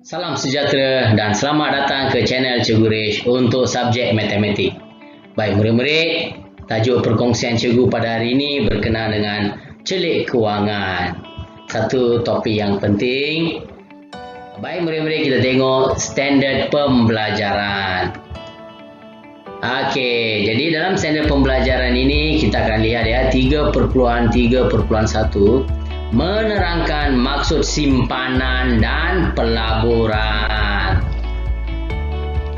Salam sejahtera dan selamat datang ke channel Cikgu Rish untuk subjek matematik. Baik murid-murid, tajuk perkongsian cikgu pada hari ini berkenaan dengan celik kewangan. Satu topik yang penting. Baik murid-murid, kita tengok standard pembelajaran. Okey, jadi dalam standard pembelajaran ini kita akan lihat ya 3.3.1 menerangkan maksud simpanan dan pelaburan.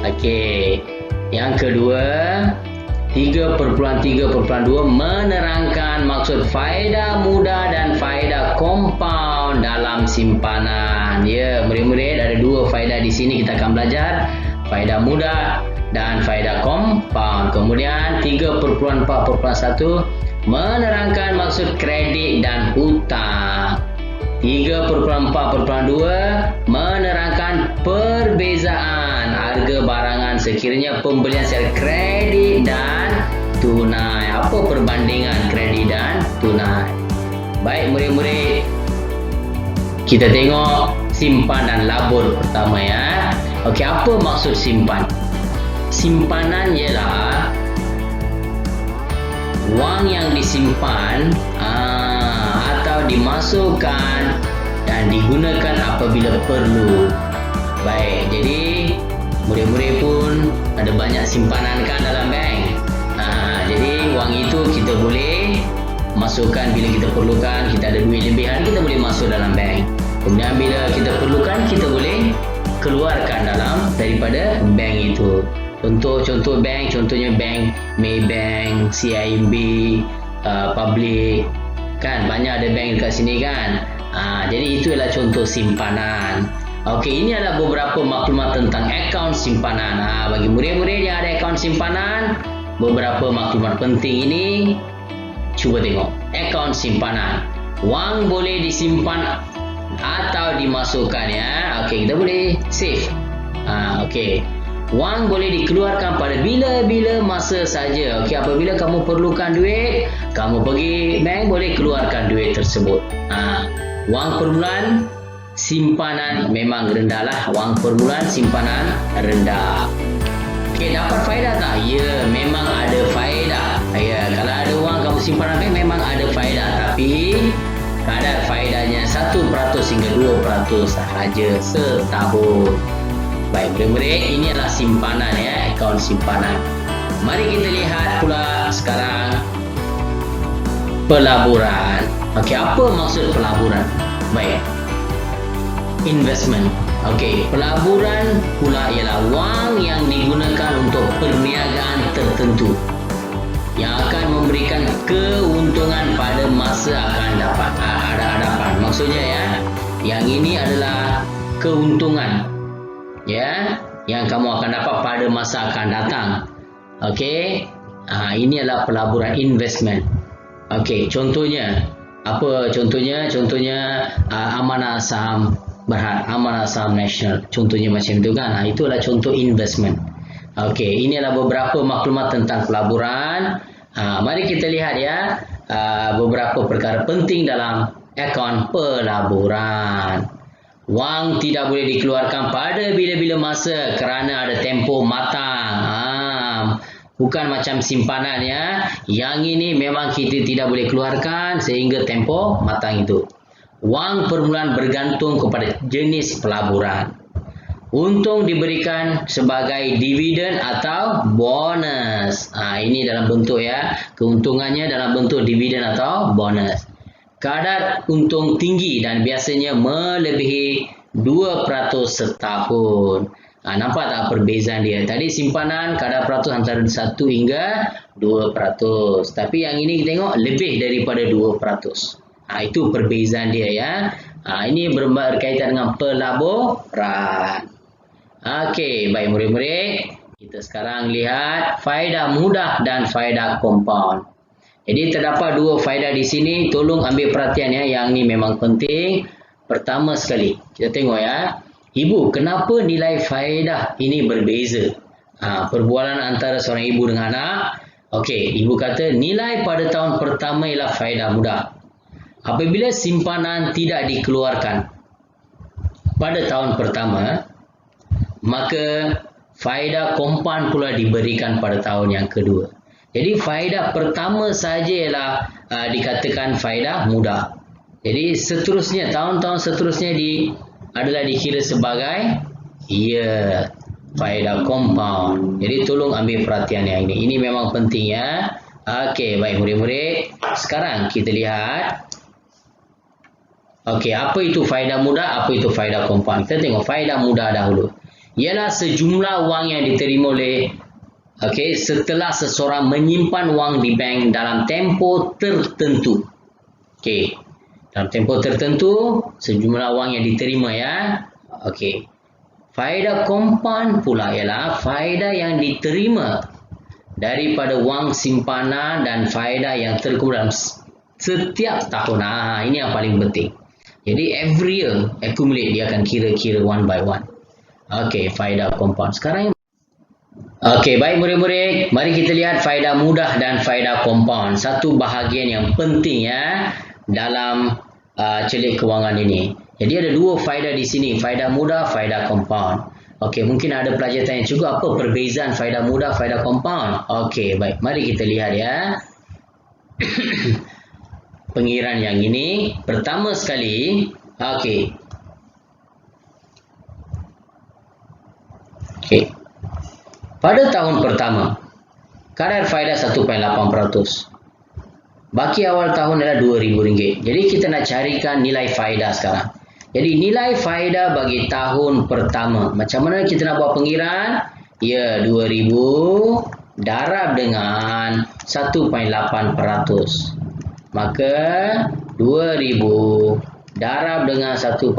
Okey. Yang kedua, 3.3.2 menerangkan maksud faedah mudah dan faedah kompaun dalam simpanan. Ya, murid-murid, ada dua faedah di sini kita akan belajar, faedah mudah dan faedah kompaun. Kemudian 3.4.1 menerangkan maksud kredit dan hutang. 3.4.2 menerangkan perbezaan harga barangan sekiranya pembelian secara kredit dan tunai. Apa perbandingan kredit dan tunai? Baik murid-murid, kita tengok simpan dan labur pertama ya. Okey, apa maksud simpan? Simpanan ialah wang yang disimpan atau dimasukkan dan digunakan apabila perlu. Baik, jadi murid-murid pun ada banyak simpanan kan dalam bank. Jadi wang itu kita boleh masukkan bila kita perlukan. Kita ada duit lebihan, kita boleh masuk dalam bank. Kemudian bila kita perlukan, kita boleh keluarkan daripada bank itu. Contoh bank, contohnya bank Maybank, CIMB, Public, kan banyak ada bank dekat sini kan. Jadi itu adalah contoh simpanan. Okey, ini adalah beberapa maklumat tentang akaun simpanan. Bagi murid-murid yang ada akaun simpanan, beberapa maklumat penting ini cuba tengok. Akaun simpanan, wang boleh disimpan atau dimasukkan ya. Okey, kita boleh save. Okey. Wang boleh dikeluarkan pada bila-bila masa saja. Okey, apabila kamu perlukan duit, kamu pergi bank, boleh keluarkan duit tersebut. Wang permulaan simpanan memang rendah lah. Wang permulaan simpanan rendah. Okey, dapat faedah tak? Ya, memang ada faedah. Ya, kalau ada wang kamu simpanan bank memang ada faedah, tapi kadar faedahnya 1% hingga 2% sahaja setahun. Baik murid-murid, ini adalah simpanan ya, akaun simpanan. Mari kita lihat pula sekarang pelaburan. Okey, apa maksud pelaburan? Baik, investment. Okey, pelaburan pula ialah wang yang digunakan untuk perniagaan tertentu yang akan memberikan keuntungan pada masa akan hadapan. Maksudnya ya, yang ini adalah keuntungan ya, yang kamu akan dapat pada masa akan datang. Okey, ini adalah pelaburan investment. Okey, contohnya apa? Contohnya amanah saham Berhad, amanah saham nasional. Contohnya macam itu kan. Itu adalah contoh investment. Okey, ini adalah beberapa maklumat tentang pelaburan. Mari kita lihat ya beberapa perkara penting dalam akaun pelaburan. Wang tidak boleh dikeluarkan pada bila-bila masa kerana ada tempoh matang. Bukan macam simpanan ya. Yang ini memang kita tidak boleh keluarkan sehingga tempoh matang itu. Wang permulaan bergantung kepada jenis pelaburan. Untung diberikan sebagai dividen atau bonus. Ini dalam bentuk ya. Keuntungannya dalam bentuk dividen atau bonus. Kadar untung tinggi dan biasanya melebihi 2% setahun. Nampak tak perbezaan dia? Tadi simpanan kadar peratus antara 1 hingga 2%. Tapi yang ini kita tengok lebih daripada 2%. Itu perbezaan dia ya. Ini berkaitan dengan pelaburan. Okey, baik murid-murid. Kita sekarang lihat faedah mudah dan faedah kompaun. Jadi terdapat dua faedah di sini, tolong ambil perhatian ya, yang ni memang penting. Pertama sekali, kita tengok ya. Ibu, kenapa nilai faedah ini berbeza? Perbualan antara seorang ibu dengan anak. Okey, ibu kata nilai pada tahun pertama ialah faedah mudah. Apabila simpanan tidak dikeluarkan. pada tahun pertama, maka faedah kompaun pula diberikan pada tahun yang kedua. Jadi faedah pertama saja ialah dikatakan faedah mudah. Jadi seterusnya, tahun-tahun seterusnya adalah dikira sebagai faedah kompaun. Jadi tolong ambil perhatian yang ini. Ini memang penting ya. Okey, baik murid-murid. Sekarang kita lihat. Okey, apa itu faedah mudah, apa itu faedah kompaun? Kita tengok faedah mudah dahulu. Ialah sejumlah wang yang diterima oleh setelah seseorang menyimpan wang di bank dalam tempoh tertentu. Dalam tempoh tertentu, sejumlah wang yang diterima ya. Faedah kompaun pula ialah faedah yang diterima daripada wang simpanan dan faedah yang terkumpul dalam setiap tahun. Ini yang paling penting. Jadi every year accumulate, dia akan kira-kira one by one. Faedah kompaun. Sekarang baik murid-murid, mari kita lihat faedah mudah dan faedah kompaun. Satu bahagian yang penting ya dalam celik kewangan ini. Jadi ada dua faedah di sini, faedah mudah, faedah kompaun. Mungkin ada pelajar tanya juga apa perbezaan faedah mudah, faedah kompaun. Baik, mari kita lihat ya. Pengiran yang ini, pertama sekali, pada tahun pertama, kadar faedah 1.8%. Baki awal tahun adalah RM2,000. Jadi kita nak carikan nilai faedah sekarang. Jadi nilai faedah bagi tahun pertama. Macam mana kita nak buat pengiran? Ya, RM2,000 darab dengan 1.8%. Maka RM2,000 darab dengan 1.8%.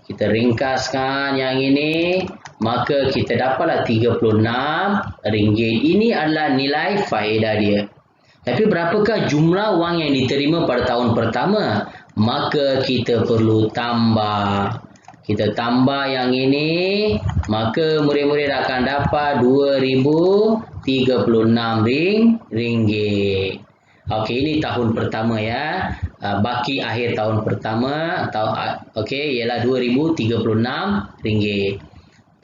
Kita ringkaskan yang ini, maka kita dapatlah RM36. Ini adalah nilai faedah dia. Tapi berapakah jumlah wang yang diterima pada tahun pertama? Maka kita perlu tambah. Kita tambah yang ini, maka murid-murid akan dapat RM2,036. Ini tahun pertama ya. Baki akhir tahun pertama ialah RM2,036.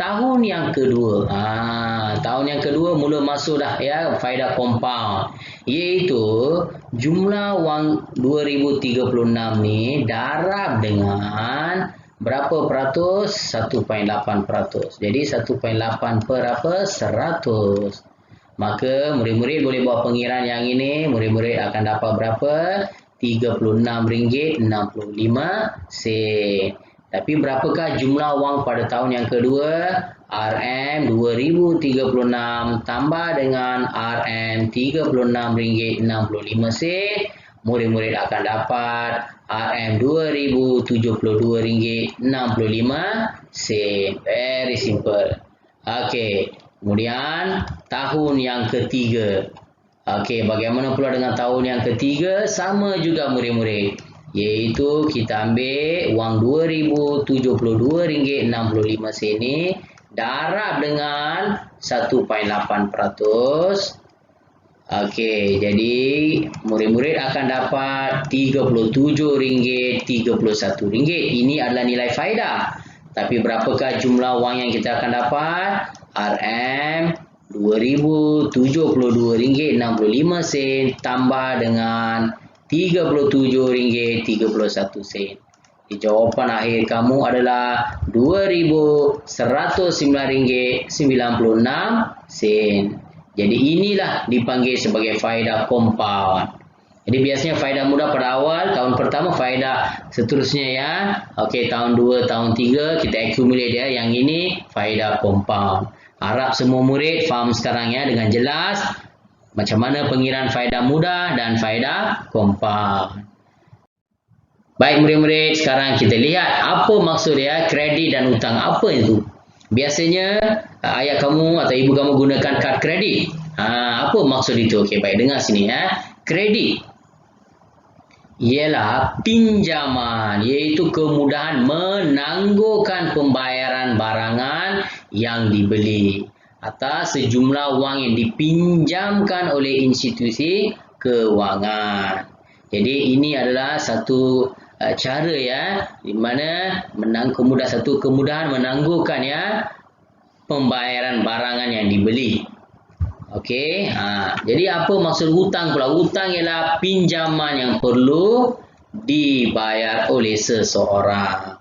Tahun yang kedua. Tahun yang kedua mula masuk dah ya faedah kompaun. Iaitu jumlah wang RM2,036 ni darab dengan berapa peratus? 1.8%. Jadi 1.8 per apa? 100. Maka murid-murid boleh buat pengiran yang ini. Murid-murid akan dapat berapa? RM36.65. Tapi berapakah jumlah wang pada tahun yang kedua? RM2,036 tambah dengan RM36.65. Murid-murid akan dapat RM2,072.65. Very simple. Kemudian tahun yang ketiga. Bagaimana pula dengan tahun yang ketiga? Sama juga murid-murid. Iaitu kita ambil wang RM2,072.65 ini darab dengan 1.8%. Jadi murid-murid akan dapat RM37.31. Ini adalah nilai faedah. Tapi berapakah jumlah wang yang kita akan dapat? RM2,072.65 tambah dengan RM37.31. Jawapan akhir kamu adalah RM2,109.96. Jadi inilah dipanggil sebagai faedah kompaun. Jadi biasanya faedah mudah pada awal, tahun pertama faedah seterusnya ya. Tahun 2, tahun 3 kita accumulate dia. Yang ini faedah kompaun. Harap semua murid faham sekarang ya dengan jelas macam mana pengiraan faedah mudah dan faedah kompaun. Baik murid-murid, sekarang kita lihat apa maksud dia kredit dan hutang. Apa itu? Biasanya ayah kamu atau ibu kamu gunakan kad kredit. Apa maksud itu? Baik, dengar sini ya. Kredit ialah pinjaman, iaitu kemudahan menangguhkan pembayaran barangan yang dibeli atas sejumlah wang yang dipinjamkan oleh institusi kewangan. Jadi ini adalah satu cara ya, di mana satu kemudahan menangguhkan ya pembayaran barangan yang dibeli. Okey, jadi apa maksud hutang pula? Hutang ialah pinjaman yang perlu dibayar oleh seseorang.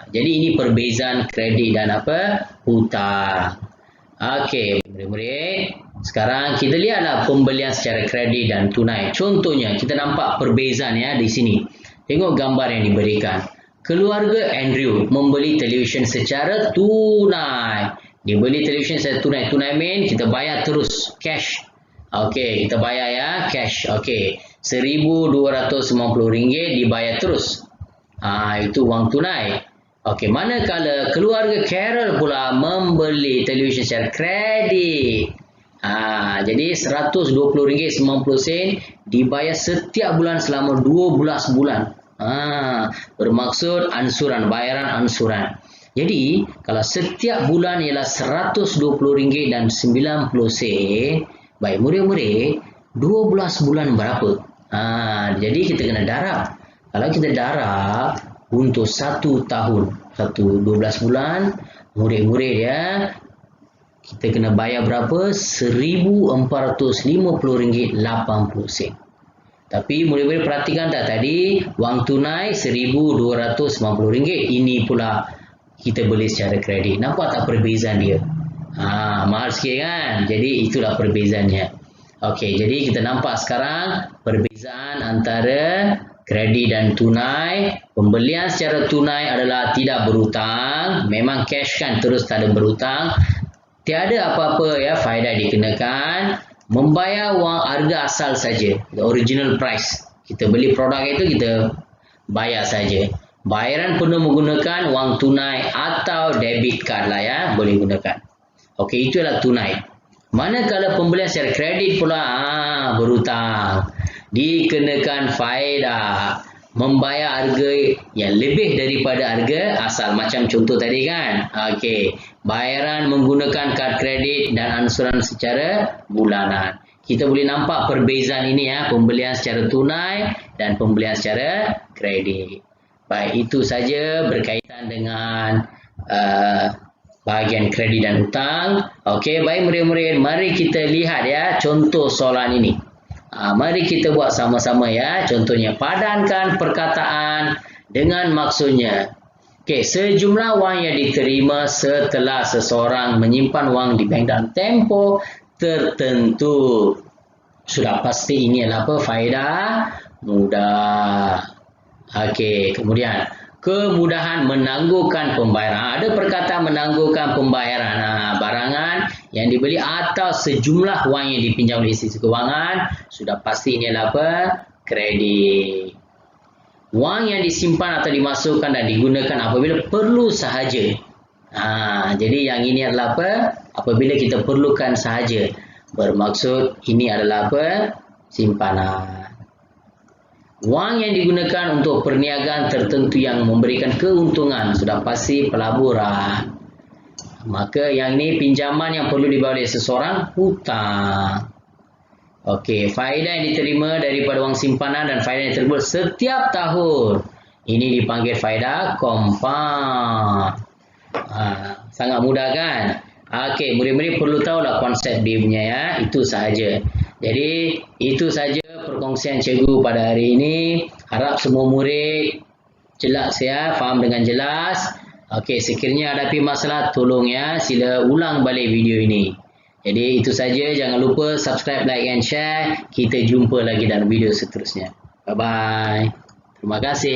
Jadi ini perbezaan kredit dan apa? Hutang. Okey, murid-murid. Sekarang kita lihatlah pembelian secara kredit dan tunai. Contohnya, kita nampak perbezaan ya di sini. Tengok gambar yang diberikan. Keluarga Andrew membeli televisyen secara tunai. Dia beli televisyen secara tunai. Tunai mean kita bayar terus, cash. Okey, kita bayar ya, cash. Okey, RM1,290 dibayar terus. Itu wang tunai. Okey, manakala keluarga Carol pula membeli televisyen secara kredit. Jadi RM120.90 dibayar setiap bulan selama 12 bulan. Bermaksud ansuran, bayaran ansuran. Jadi, kalau setiap bulan ialah RM120.90, baik murid-murid, 12 bulan berapa? Jadi kita kena darab. Kalau kita darab untuk 1 tahun, 12 bulan, murid-murid ya, kita kena bayar berapa? RM1,450.80. Tapi murid-murid perhatikan tak tadi, wang tunai RM1,290. Ini pula kita beli secara kredit. Nampak tak perbezaan dia? Mahal sikit kan? Jadi itulah perbezaannya. Okey, jadi kita nampak sekarang perbezaan antara kredit dan tunai. Pembelian secara tunai adalah tidak berhutang. Memang cash kan, terus tak ada berhutang. Tiada apa-apa ya faedah dikenakan. Membayar wang harga asal saja, the original price. Kita beli produk itu, kita bayar saja. Bayaran penuh menggunakan wang tunai atau debit card lah ya, boleh gunakan. Okey, itu adalah tunai. Manakala pembelian secara kredit pula, berhutang, dikenakan faedah, membayar harga yang lebih daripada harga asal, macam contoh tadi kan. Okey, bayaran menggunakan kad kredit dan ansuran secara bulanan. Kita boleh nampak perbezaan ini ya, pembelian secara tunai dan pembelian secara kredit. Baik, itu saja berkaitan dengan bahagian kredit dan hutang. Okey, baik murid-murid, mari kita lihat ya contoh soalan ini. Mari kita buat sama-sama ya. Contohnya, padankan perkataan dengan maksudnya. Okey, sejumlah wang yang diterima setelah seseorang menyimpan wang di bank dalam tempoh tertentu. Sudah pasti ini adalah apa? Faedah mudah. Okey, kemudian kemudahan menangguhkan pembayaran. Ada perkataan menangguhkan pembayaran barangan yang dibeli atau sejumlah wang yang dipinjam oleh institusi kewangan. Sudah pasti ini adalah apa? Kredit. Wang yang disimpan atau dimasukkan dan digunakan apabila perlu sahaja. Jadi yang ini adalah apa? Apabila kita perlukan sahaja. Bermaksud ini adalah apa? Simpanan. Wang yang digunakan untuk perniagaan tertentu yang memberikan keuntungan. Sudah pasti pelaburan. Maka yang ini pinjaman yang perlu dibayar oleh seseorang, hutang. Okey, faedah yang diterima daripada wang simpanan dan faedah yang diterima setiap tahun. Ini dipanggil faedah compound. Sangat mudah kan? Okey, murid-murid perlu tahulah konsep dia punya ya. Itu sahaja. Jadi, itu saja perkongsian cikgu pada hari ini. Harap semua murid jelas ya, faham dengan jelas. Okey, sekiranya hadapi masalah, tolong ya, sila ulang balik video ini. Jadi, itu saja. Jangan lupa subscribe, like and share. Kita jumpa lagi dalam video seterusnya. Bye-bye. Terima kasih.